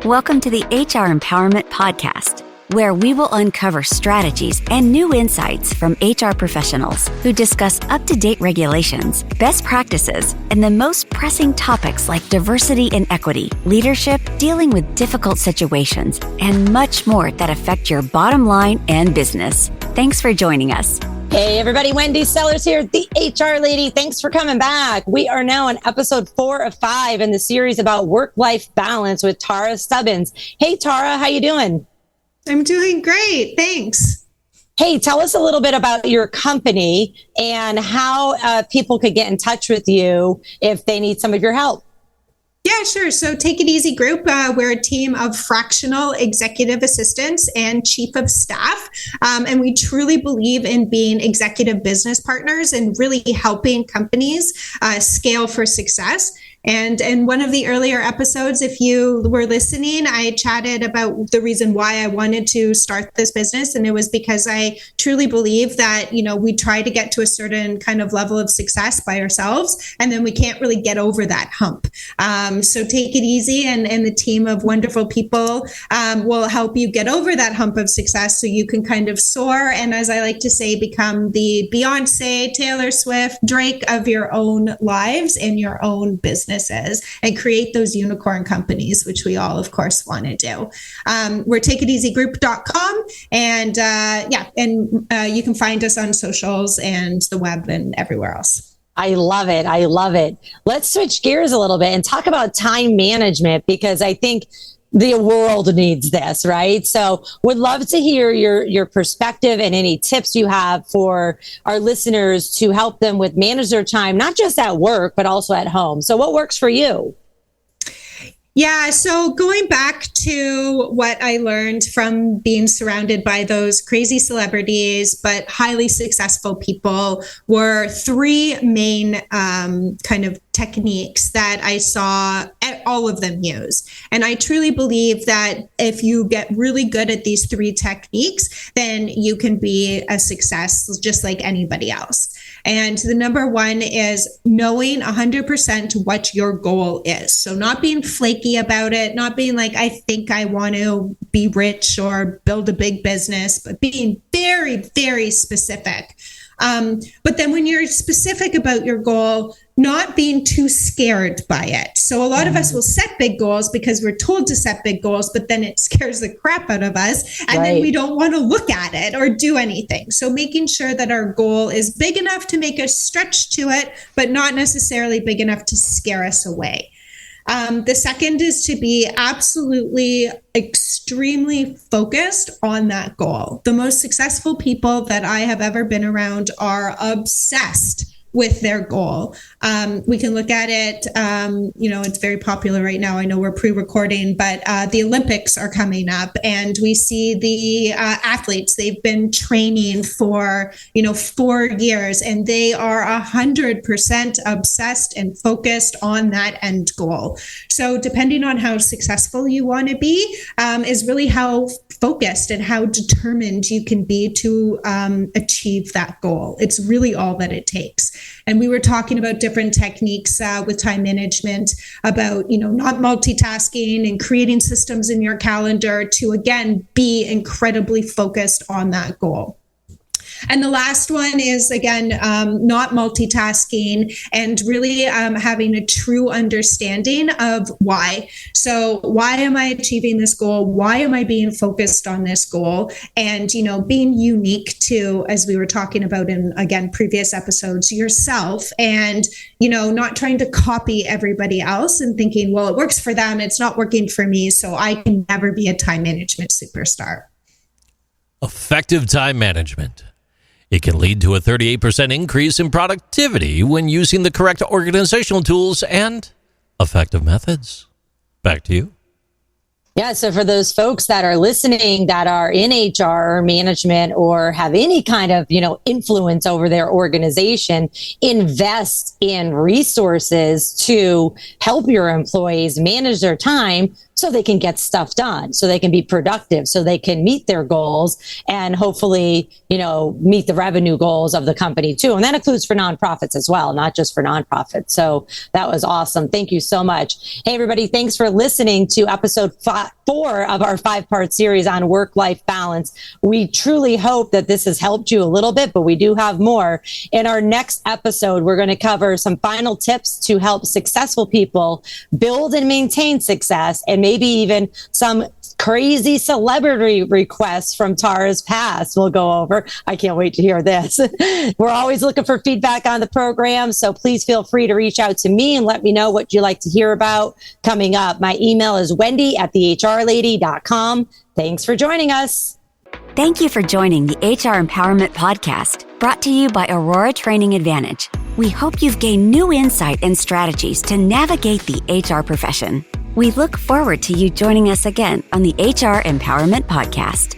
Welcome to the HR Empowerment Podcast, where we will uncover strategies and new insights from HR professionals who discuss up-to-date regulations, best practices, and the most pressing topics like diversity and equity, leadership, dealing with difficult situations, and much more that affect your bottom line and business. Thanks for joining us. Hey everybody, Wendy Sellers here, the HR lady. Thanks for coming back. We are now on episode 4 of 5 in the series about work-life balance with Tara Stubbins. Hey Tara, how you doing? I'm doing great. Thanks. Hey, tell us a little bit about your company and how people could get in touch with you if they need some of your help. Yeah, sure. So Take It Easy Group, we're a team of fractional executive assistants and chief of staff. And we truly believe in being executive business partners and really helping companies scale for success. And in one of the earlier episodes, if you were listening, I chatted about the reason why I wanted to start this business. And it was because I truly believe that, we try to get to a certain kind of level of success by ourselves, and then we can't really get over that hump. So Take It Easy and the team of wonderful people will help you get over that hump of success so you can kind of soar. And as I like to say, become the Beyonce, Taylor Swift, Drake of your own lives and your own business. And create those unicorn companies, which we all, of course, want to do. We're takeiteasygroup.com. And you can find us on socials and the web and everywhere else. I love it. I love it. Let's switch gears a little bit and talk about time management, because I think the world needs this, right? So would love to hear your perspective and any tips you have for our listeners to help them with manage their time, not just at work, but also at home. So what works for you? Yeah, so going back to what I learned from being surrounded by those crazy celebrities, but highly successful people, were 3 main kind of techniques that I saw all of them use. And I truly believe that if you get really good at these 3 techniques, then you can be a success just like anybody else. And the number 1 is knowing 100% what your goal is. So not being flaky about it, not being like, I think I want to be rich or build a big business, but being very, very specific. But then when you're specific about your goal, not being too scared by it. So a lot of us will set big goals because we're told to set big goals, but then it scares the crap out of us. And then we don't want to look at it or do anything. So making sure that our goal is big enough to make us stretch to it, but not necessarily big enough to scare us away. The second is to be absolutely extremely focused on that goal. The most successful people that I have ever been around are obsessed with their goal. We can look at it, it's very popular right now. I know we're pre-recording, but the Olympics are coming up and we see the athletes, they've been training for, 4 years and they are 100% obsessed and focused on that end goal. So depending on how successful you want to be, is really how focused and how determined you can be to achieve that goal. It's really all that it takes. And we were talking about different techniques with time management, about, not multitasking and creating systems in your calendar to, again, be incredibly focused on that goal. And the last one is, again, not multitasking and really having a true understanding of why. So why am I achieving this goal? Why am I being focused on this goal? And, being unique to, as we were talking about in, again, previous episodes, yourself, and, not trying to copy everybody else and thinking, well, it works for them, it's not working for me, so I can never be a time management superstar. Effective time management. It can lead to a 38% increase in productivity when using the correct organizational tools and effective methods. Back to you. Yeah, so for those folks that are listening that are in HR or management or have any kind of, influence over their organization, invest in resources to help your employees manage their time so they can get stuff done, so they can be productive, so they can meet their goals and hopefully, meet the revenue goals of the company too. And that includes for nonprofits as well, not just for nonprofits. So that was awesome. Thank you so much. Hey, everybody. Thanks for listening to episode 4 of our 5-part series on work-life balance. We truly hope that this has helped you a little bit, but we do have more. In our next episode, we're going to cover some final tips to help successful people build and maintain success, and maybe even some crazy celebrity requests from Tara's past we'll go over. I can't wait to hear this. We're always looking for feedback on the program, so please feel free to reach out to me and let me know what you'd like to hear about coming up. My email is wendy@thehrlady.com. Thanks for joining us. Thank you for joining the HR Empowerment Podcast, brought to you by Aurora Training Advantage. We hope you've gained new insight and strategies to navigate the HR profession. We look forward to you joining us again on the HR Empowerment Podcast.